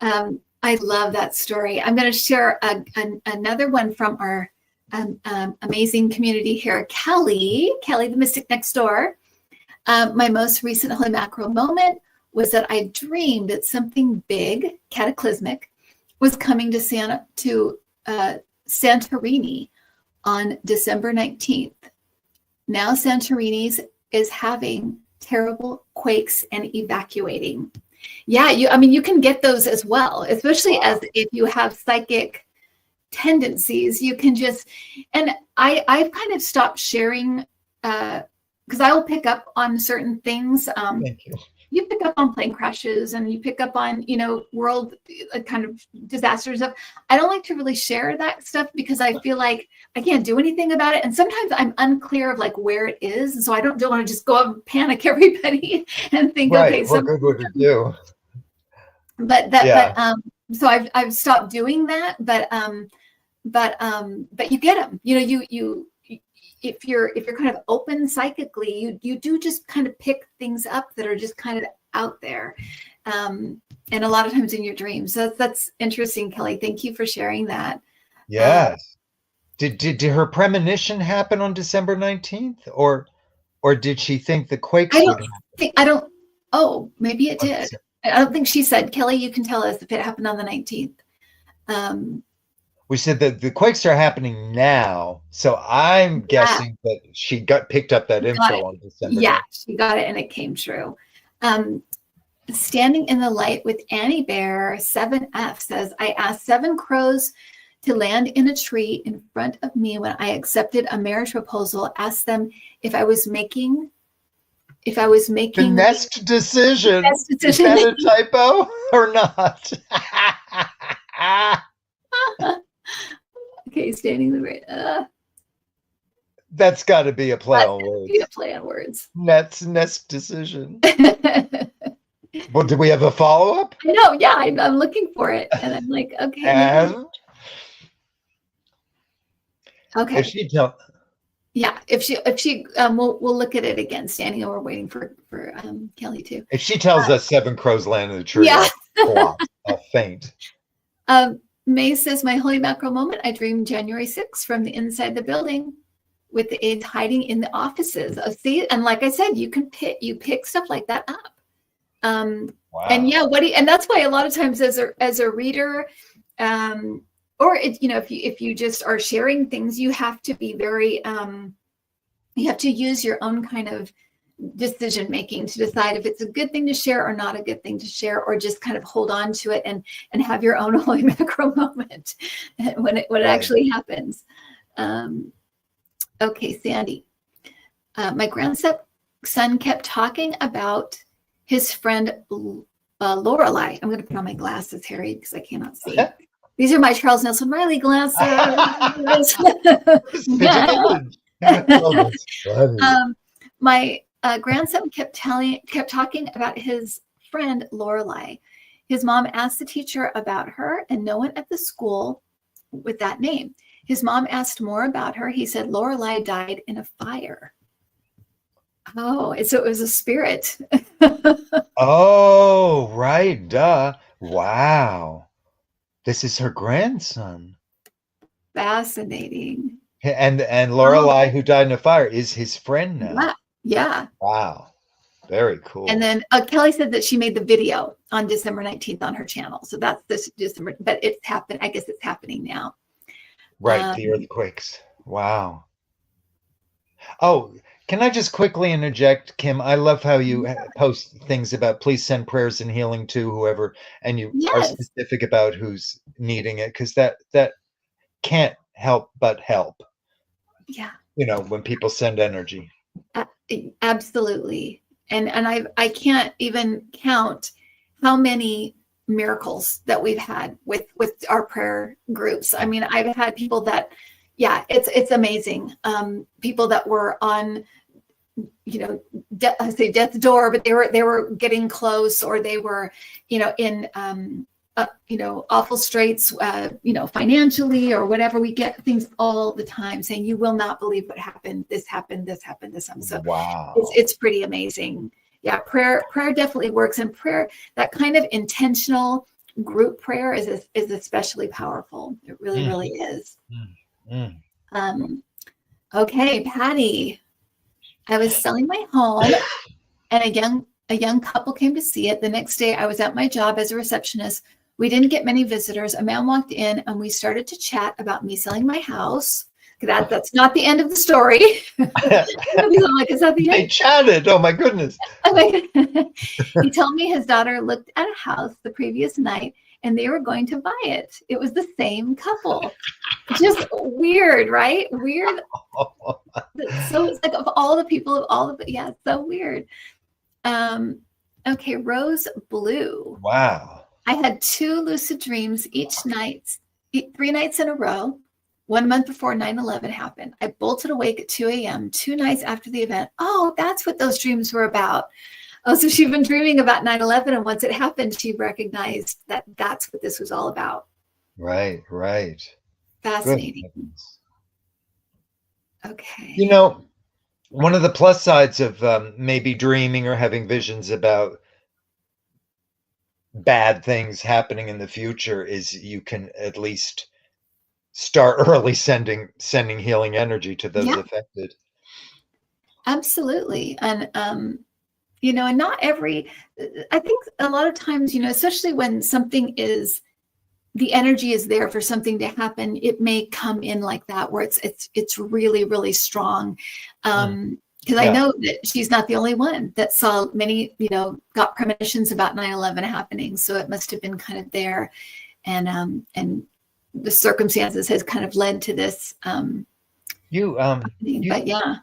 I love that story. I'm going to share another one from our amazing community here. Kelly, the Mystic Next Door. My most recent Holy Mackerel moment was that I dreamed that something big, cataclysmic, was coming to Santorini on December 19th. Now Santorini is having terrible quakes and evacuating. Yeah, you can get those as well, especially as if you have psychic tendencies. You can just, and I've kind of stopped sharing because I will pick up on certain things. Thank you. You pick up on plane crashes and you pick up on, world kind of disasters stuff. I don't like to really share that stuff because I feel like I can't do anything about it. And sometimes I'm unclear of like where it is. And so I don't want to just go up and panic everybody and think, okay, what good would it do? So I've stopped doing that, but you get them, if you're kind of open psychically, you do just kind of pick things up that are just kind of out there. And a lot of times in your dreams. So that's interesting, Kelly. Thank you for sharing that. Yes. Did her premonition happen on December 19th or did she think the quakes would happen? Oh, maybe it did. I don't think she said. Kelly, you can tell us if it happened on the 19th. We said that the quakes are happening now. So I'm guessing that she picked up that info on December. Yeah, she got it and it came true. Standing in the Light with Annie Bear, 7F says, I asked 7 crows to land in a tree in front of me when I accepted a marriage proposal. Asked them if I was making the nest decision. Is that a typo or not? Okay, standing the right. That's got to be a play That's on gonna words. be a play on words. Nest decision. Well, do we have a follow-up? No, yeah, I'm looking for it, and I'm like, okay, And okay, if she tell, yeah. If she, we'll look at it again, standing, and we're waiting for Kelly too. if she tells us 7 crows land in the tree, Yeah. I'll faint. May says, my holy mackerel moment. I dreamed January 6th from the inside the building, with the aides hiding in the offices. See, and like I said, you pick stuff like that up. Wow. And yeah, and that's why a lot of times as a reader, or if you just are sharing things, you have to be very, you have to use your own kind of decision making to decide if it's a good thing to share or not a good thing to share, or just kind of hold on to it and have your own holy mackerel moment when it actually happens. Okay, Sandy. My grandson kept talking about his friend Lorelei. I'm going to put on my glasses, Harry, because I cannot see. These are my Charles Nelson Riley glasses. My grandson kept talking about his friend Lorelei. His mom asked the teacher about her, and no one at the school with that name. His mom asked more about her. He said Lorelei died in a fire. Oh, so it was a spirit. Oh, right. Duh. Wow. This is her grandson. Fascinating. And Lorelei, who died in a fire, is his friend now. Yeah. Wow. Very cool. And then Kelly said that she made the video on December 19th on her channel. So that's this December, but it's happened. I guess it's happening now. Right. The earthquakes. Wow. Oh, can I just quickly interject, Kim? I love how you post things about please send prayers and healing to whoever, and you are specific about who's needing it, because that can't help but help. Yeah. When people send energy. Absolutely. And I can't even count how many miracles that we've had with our prayer groups. I mean, I've had people that, yeah, it's amazing. People that were on, I say death's door, but they were getting close, or they were, in, awful straits, financially or whatever. We get things all the time saying, you will not believe what happened. This happened, this happened, this happened. So wow. It's pretty amazing. Yeah. Prayer definitely works, and prayer, that kind of intentional group prayer is especially powerful. It really, really is. Okay, Patty. I was selling my home, and a young couple came to see it. The next day, I was at my job as a receptionist. We didn't get many visitors. A man walked in, and we started to chat about me selling my house. That's not the end of the story. I'm like, is that the end? They chatted. Oh my goodness. He told me his daughter looked at a house the previous night, and they were going to buy it. It was the same couple. Just weird, right? Weird. So it's like, of all the people, yeah, it's so weird. Okay, Rose Blue. Wow. I had 2 lucid dreams each night, 3 nights in a row. 1 month before 9/11 happened. I bolted awake at 2 a.m. 2 nights after the event. Oh, that's what those dreams were about. Oh, so she'd been dreaming about 9/11, and once it happened, she recognized that that's what this was all about. Right. Fascinating. Okay. One of the plus sides of maybe dreaming or having visions about bad things happening in the future is you can at least start early sending healing energy to those affected. Absolutely. And and not I think a lot of times, especially when the energy is there for something to happen, it may come in like that, where it's really, really strong. Because I know that she's not the only one that saw many, got premonitions about 9/11 happening. So it must have been kind of there. And the circumstances has kind of led to this. But yeah.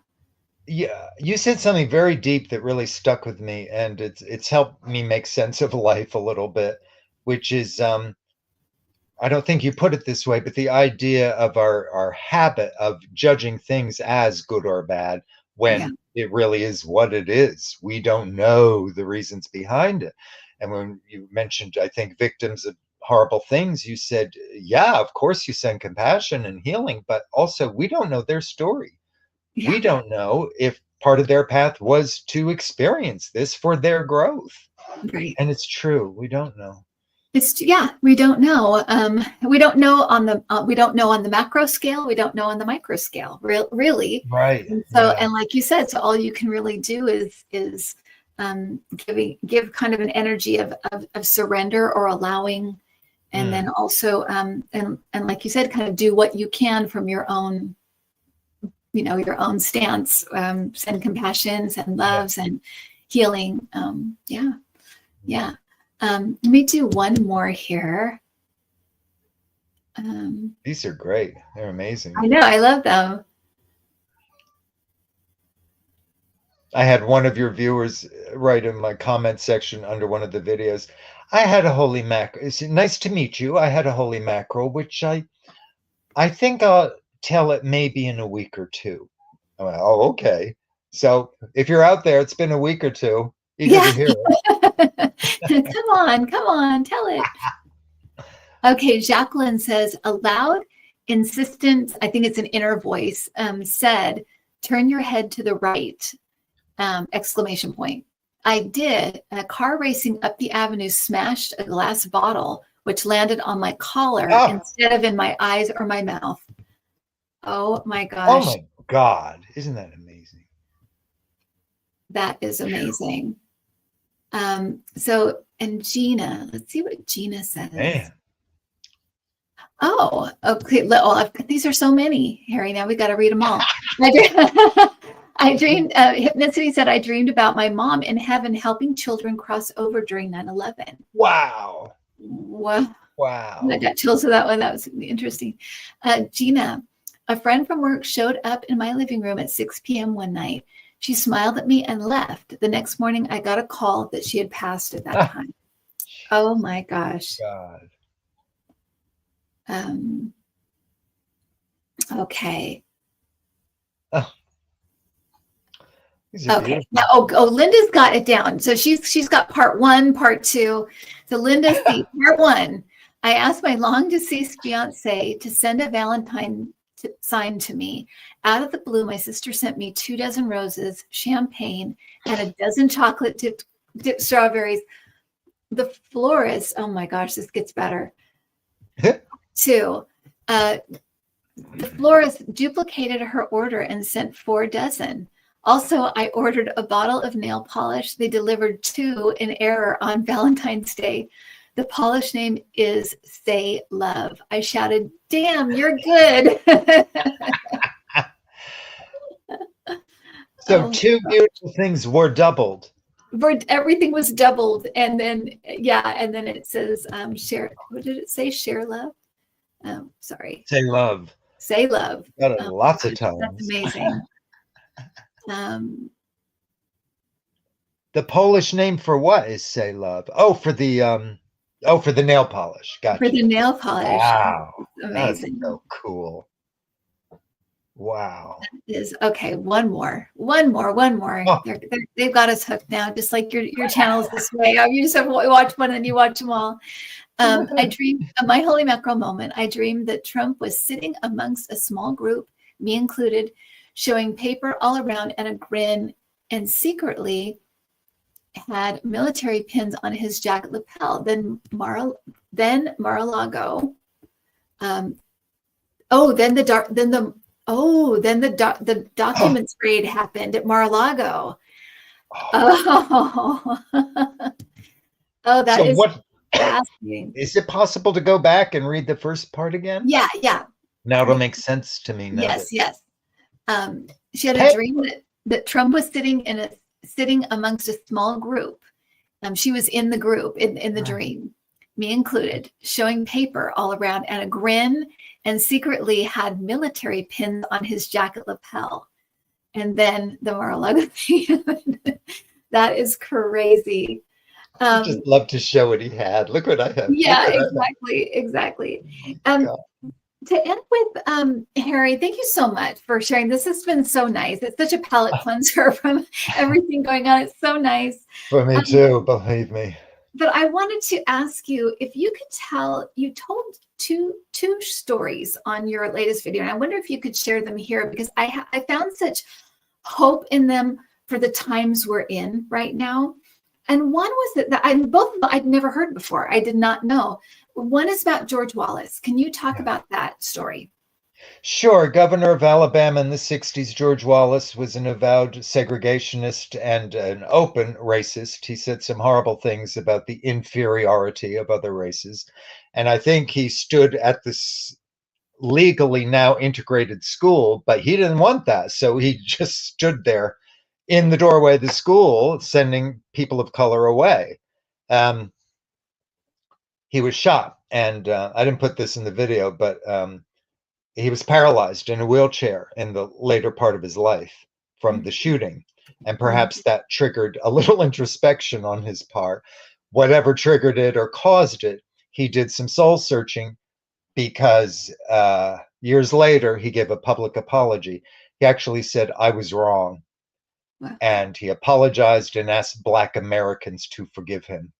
Yeah, you said something very deep that really stuck with me, and it's helped me make sense of life a little bit, which is I don't think you put it this way, but the idea of our habit of judging things as good or bad Yeah. when it really is what it is. We don't know the reasons behind it. And when you mentioned, I think, victims of horrible things, you said, yeah, of course you send compassion and healing, but also we don't know their story. Yeah. We don't know if part of their path was to experience this for their growth. Right. And it's true. We don't know. We don't know. We don't know on the macro scale. We don't know on the micro scale, really. Right. And so, Yeah. and like you said, so all you can really do is give kind of an energy of surrender or allowing, and then also and like you said, kind of do what you can from your own, your own stance. Send compassion, send loves, and healing. Yeah. Let me do one more here. These are great. They're amazing. I know, I love them. I had one of your viewers write in my comment section under one of the videos, I had a holy mackerel. It's nice to meet you. I had a holy mackerel, which I think I'll tell it maybe in a week or two. I went, oh, okay. So if you're out there, it's been a week or two. Eager to hear it. Come on, tell it. Okay, Jacqueline says, a loud, insistent, I think it's an inner voice, said, turn your head to the right, exclamation point. I did, and a car racing up the avenue smashed a glass bottle, which landed on my collar instead of in my eyes or my mouth. Oh my gosh. Oh my God. Isn't that amazing? That is amazing. So, and Gina, let's see what Gina says. Man. Oh, okay. These are so many, Harry. Now we got to read them all. I dreamed, Hypnicity said, I dreamed about my mom in heaven helping children cross over during 9/11. Wow. Wow. Wow. I got chills with that one. That was interesting. Gina, a friend from work showed up in my living room at 6 p.m. one night. She smiled at me and left. The next morning, I got a call that she had passed at that time. Oh my gosh. God. Okay. Oh. Okay. Now, Linda's got it down. So she's got part 1, part 2. So Linda, see, part 1. I asked my long deceased fiance to send a Valentine sign to me. Out of the blue, my sister sent me 2 dozen roses, champagne, and a dozen chocolate dipped strawberries. The florist, oh my gosh, this gets better. 2, the florist duplicated her order and sent 4 dozen. Also, I ordered a bottle of nail polish. They delivered 2 in error on Valentine's Day. The polish name is Say Love. I shouted, damn, you're good. So 2 beautiful things were doubled. Everything was doubled. And then, and then it says, share. What did it say? Share love? Oh, sorry. Say love. Say love. Got it lots of times. That's amazing. The Polish name for what is Say Love? Oh, for the nail polish. Gotcha. For the nail polish. Wow. Amazing. That's so cool. Wow. That is okay. One more. Oh. They've got us hooked now, just like your channel's this way. You just have to watch one and you watch them all. I dreamed my holy mackerel moment. I dreamed that Trump was sitting amongst a small group, me included, showing paper all around and a grin, and secretly had military pins on his jacket lapel. Then Mar-a-Lago. The documents raid happened at Mar-a-Lago. That is fascinating. Is it possible to go back and read the first part again? Yeah. Now it'll make sense to me. Yes. She had a dream that Trump was sitting amongst a small group. She was in the group in the dream, me included, showing paper all around and a grin, and secretly had military pins on his jacket lapel. And then the Mar-a-Lago thing. That is crazy. Just love to show what he had. Look what I have. Yeah, exactly. God. To end with, Harry, thank you so much for sharing. This has been so nice. It's such a palate cleanser from everything going on. It's so nice. For me too, believe me. But I wanted to ask you if you could tell, you told two stories on your latest video, and I wonder if you could share them here, because I found such hope in them for the times we're in right now. And one was that both of them I'd never heard before. I did not know. One is about George Wallace. Can you talk about that story? Sure. Governor of Alabama in the 60s, George Wallace was an avowed segregationist and an open racist. He said some horrible things about the inferiority of other races. And I think he stood at this legally now integrated school, but he didn't want that. So he just stood there in the doorway of the school, sending people of color away. He was shot, and I didn't put this in the video, but he was paralyzed in a wheelchair in the later part of his life from the shooting. And perhaps that triggered a little introspection on his part. Whatever triggered it or caused it, he did some soul searching, because years later, he gave a public apology. He actually said, "I was wrong." And he apologized and asked Black Americans to forgive him.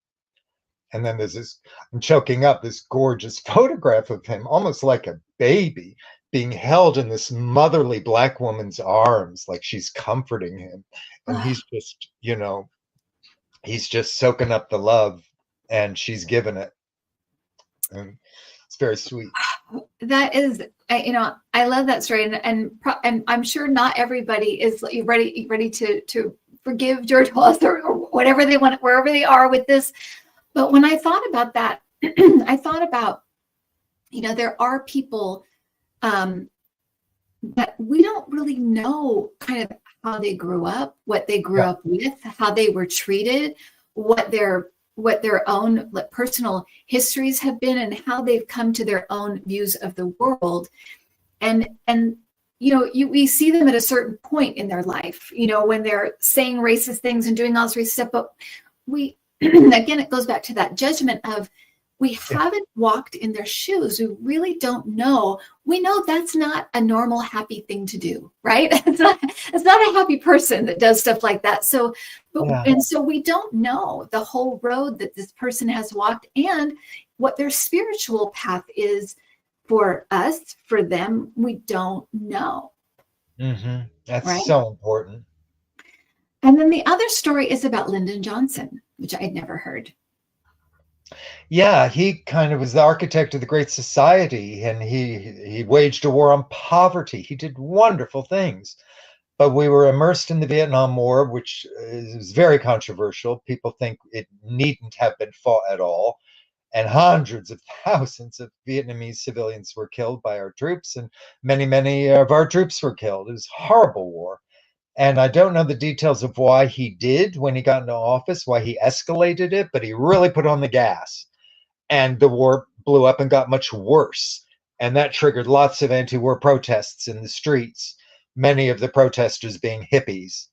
And then there's this, I'm choking up, this gorgeous photograph of him, almost like a baby, being held in this motherly Black woman's arms, like she's comforting him. And he's just, he's just soaking up the love, and she's giving it. And it's very sweet. That is, I love that story, and I'm sure not everybody is ready to forgive George Wallace or whatever they want, wherever they are with this. But when I thought about that, I thought about, there are people that we don't really know kind of how they grew up, what they grew up with, how they were treated, what their own personal histories have been, and how they've come to their own views of the world. And we see them at a certain point in their life, when they're saying racist things and doing all this racist stuff. But we, again, it goes back to that judgment of, we haven't walked in their shoes. We really don't know. We know that's not a normal, happy thing to do, right? It's not a happy person that does stuff like that. So, and so we don't know the whole road that this person has walked, and what their spiritual path is for us, for them. We don't know. Mm-hmm. That's so important. And then the other story is about Lyndon Johnson, which I had never heard. Yeah, he kind of was the architect of the Great Society, and he waged a war on poverty. He did wonderful things. But we were immersed in the Vietnam War, which is very controversial. People think it needn't have been fought at all. And hundreds of thousands of Vietnamese civilians were killed by our troops, and many, many of our troops were killed. It was a horrible war. And I don't know the details of why he did when he got into office, why he escalated it, but he really put on the gas. And the war blew up and got much worse. And that triggered lots of anti-war protests in the streets, many of the protesters being hippies,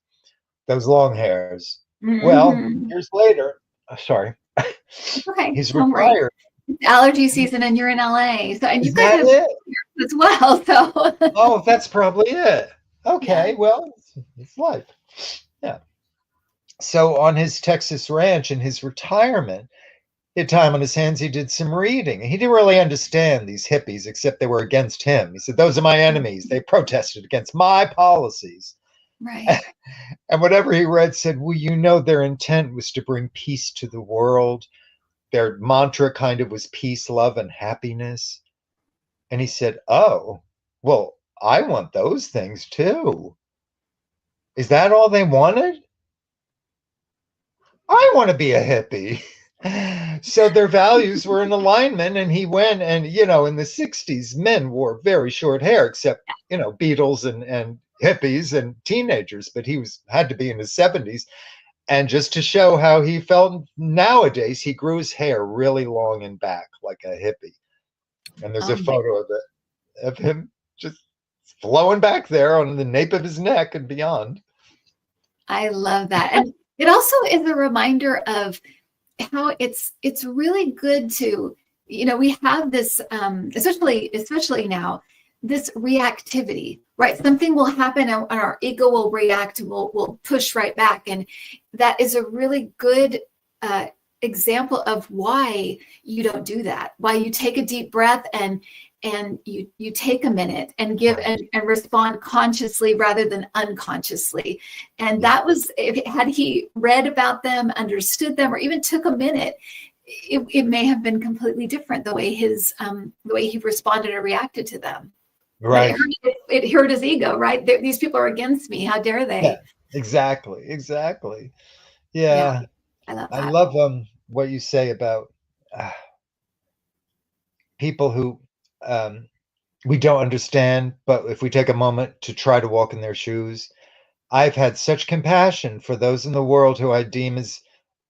those long hairs. Mm-hmm. Well, years later, sorry, he's retired. It's allergy season and you're in LA. So, and you guys have as well. So. Oh, that's probably it. Okay, well, it's life. Yeah. So on his Texas ranch in his retirement, he had time on his hands. He did some reading. He didn't really understand these hippies, except they were against him. He said, "Those are my enemies. They protested against my policies." Right. And whatever he read said, well, their intent was to bring peace to the world. Their mantra kind of was peace, love, and happiness. And he said, "Oh, well, I want those things too. Is that all they wanted? I want to be a hippie." So their values were in alignment, and he went, and in the 60s, men wore very short hair, except Beatles and hippies and teenagers, but he had to be in his 70s. And just to show how he felt nowadays, he grew his hair really long and back like a hippie. And there's a photo of him just flowing back there on the nape of his neck and beyond. I love that. And it also is a reminder of, how it's really good to, we have this, especially now, this reactivity, right? Something will happen and our ego will react and we'll push right back. And that is a really good example of why you don't do that, why you take a deep breath and you take a minute and give and respond consciously rather than unconsciously. And that was, had he read about them, understood them, or even took a minute, it may have been completely different the way the way he responded or reacted to them. Right. It hurt his ego, right? These people are against me. How dare they? Yeah, exactly. Yeah. I love that. I love what you say about people who we don't understand, but if we take a moment to try to walk in their shoes. I've had such compassion for those in the world who I deem as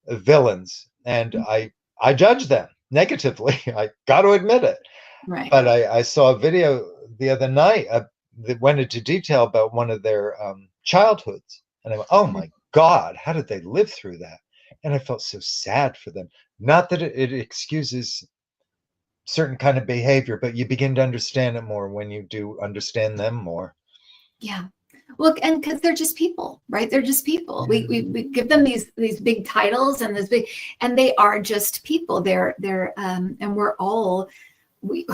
villains, and I judge them negatively. I got to admit it. Right. But I saw a video the other night that went into detail about one of their childhoods, and I went, "Oh my God, how did they live through that?" And I felt so sad for them. Not that it excuses certain kind of behavior, but you begin to understand it more when you do understand them more. Yeah. Well, and because they're just people, right? They're just people. We give them these big titles and and they are just people. They're and we're all we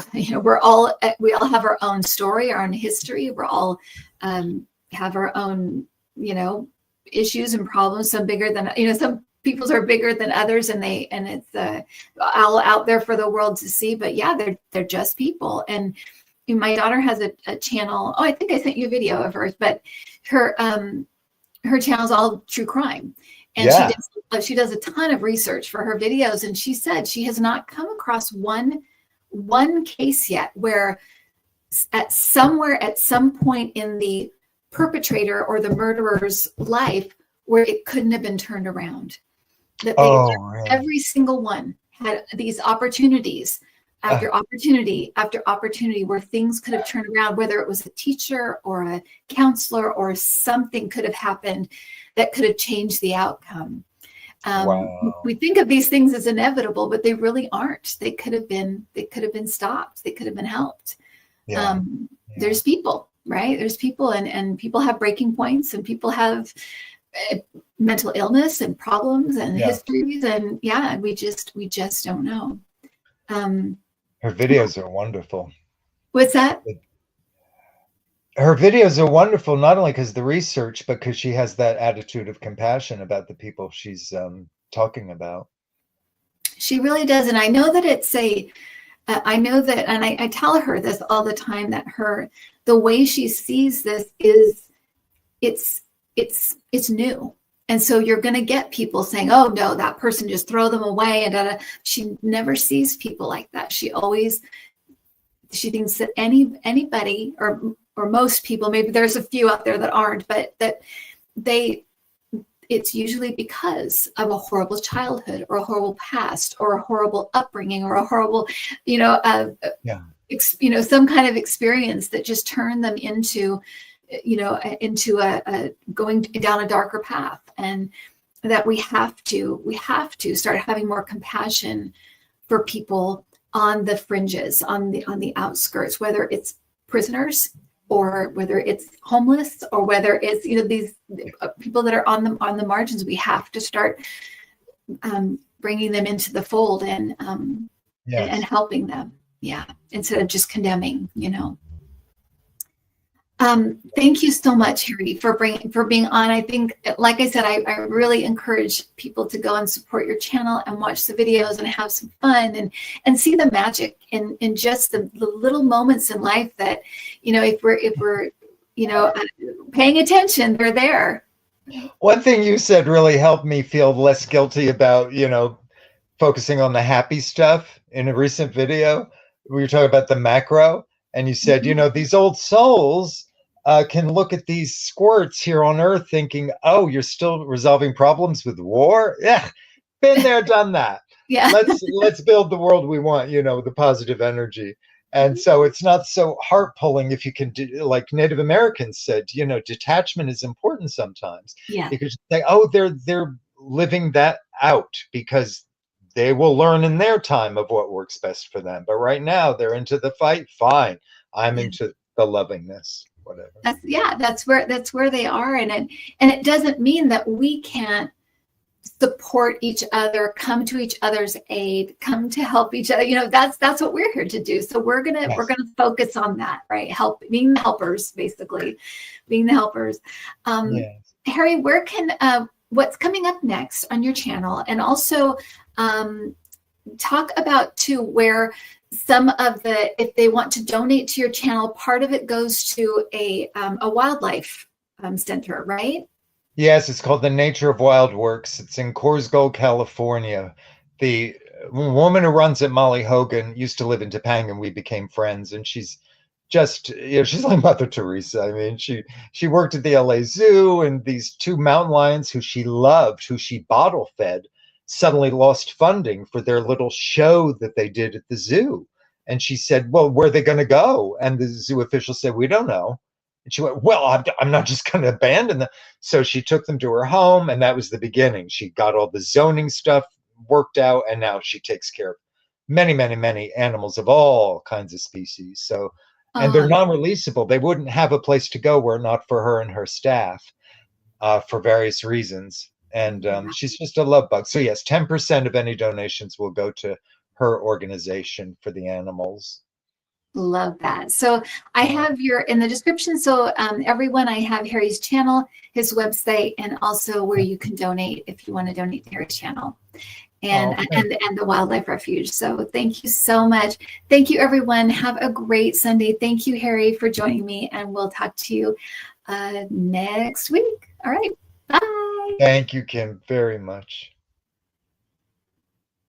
all have our own story, our own history. We're all have our own issues and problems. Some bigger than some people's are bigger than others, and it's all out there for the world to see. But yeah, they're just people. And my daughter has a channel. Oh, I think I sent you a video of hers, but her channel is all true crime, and she does a ton of research for her videos. And she said she has not come across one case yet where at some point in the perpetrator or the murderer's life where it couldn't have been turned around. That every single one had these opportunities after opportunity after opportunity where things could have turned around, whether it was a teacher or a counselor or something could have happened that could have changed the outcome. We think of these things as inevitable, but they really aren't. They could have been stopped. They could have been helped. There's people, right? There's people and people have breaking points, and people have mental illness and problems and histories. And we just don't know. Her videos are wonderful. What's that? Her videos are wonderful, not only because of the research, but because she has that attitude of compassion about the people she's talking about. She really does. And I know that I know that, and I tell her this all the time, that the way she sees this is it's new. And so you're going to get people saying, "Oh no, that person, just throw them away." And she never sees people like that. She thinks that anybody or most people, maybe there's a few out there that aren't, but that it's usually because of a horrible childhood or a horrible past or a horrible upbringing or a horrible, some kind of experience that just turned them into a going down a darker path. And that we have to start having more compassion for people on the fringes, on the outskirts, whether it's prisoners or whether it's homeless or whether it's these people that are on the margins. We have to start bringing them into the fold and helping them, instead of just condemning. Thank you so much, Harry, for being on. I think, like I said, I really encourage people to go and support your channel and watch the videos and have some fun and see the magic in just the little moments in life that, if we're paying attention, they're there. One thing you said really helped me feel less guilty about, focusing on the happy stuff. In a recent video, we were talking about the mackerel, and you said, these old souls can look at these squirts here on Earth thinking, "Oh, you're still resolving problems with war? Yeah, been there, done that. Yeah. Let's build the world we want, the positive energy." And so it's not so heart pulling if you can do, like Native Americans said, detachment is important sometimes. Yeah. Because you say, "Oh, they're living that out because they will learn in their time of what works best for them. But right now they're into the fight. Fine. I'm into the lovingness, whatever. That's where they are. And it doesn't mean that we can't support each other, come to each other's aid, come to help each other. That's what we're here to do. So we're gonna focus on that, right? Being the helpers, basically, being the helpers. Harry, where can what's coming up next on your channel, and also talk about too where some of if they want to donate to your channel, part of it goes to a wildlife center, right? Yes, it's called the Nature of Wild Works. It's in Coors Gold, California. The woman who runs it, Molly Hogan, used to live in Topanga, and we became friends. And she's just, she's like Mother Teresa. I mean, she worked at the LA Zoo, and these 2 mountain lions who she loved, who she bottle fed, suddenly lost funding for their little show that they did at the zoo. And she said, well, where are they going to go? And the zoo official said, we don't know. And she went, well, I'm not just going to abandon them. So she took them to her home, and that was the beginning. She got all the zoning stuff worked out, and now she takes care of many, many, many animals of all kinds of species. So, and they're non-releasable. They wouldn't have a place to go were it not for her and her staff for various reasons. And she's just a love bug. So yes, 10% of any donations will go to her organization for the animals. Love that. So I have in the description. So everyone, I have Harry's channel, his website, and also where you can donate if you want to donate to Harry's channel and the Wildlife Refuge. So thank you so much. Thank you, everyone. Have a great Sunday. Thank you, Harry, for joining me, and we'll talk to you next week. All right. Bye. Thank you, Kim, very much.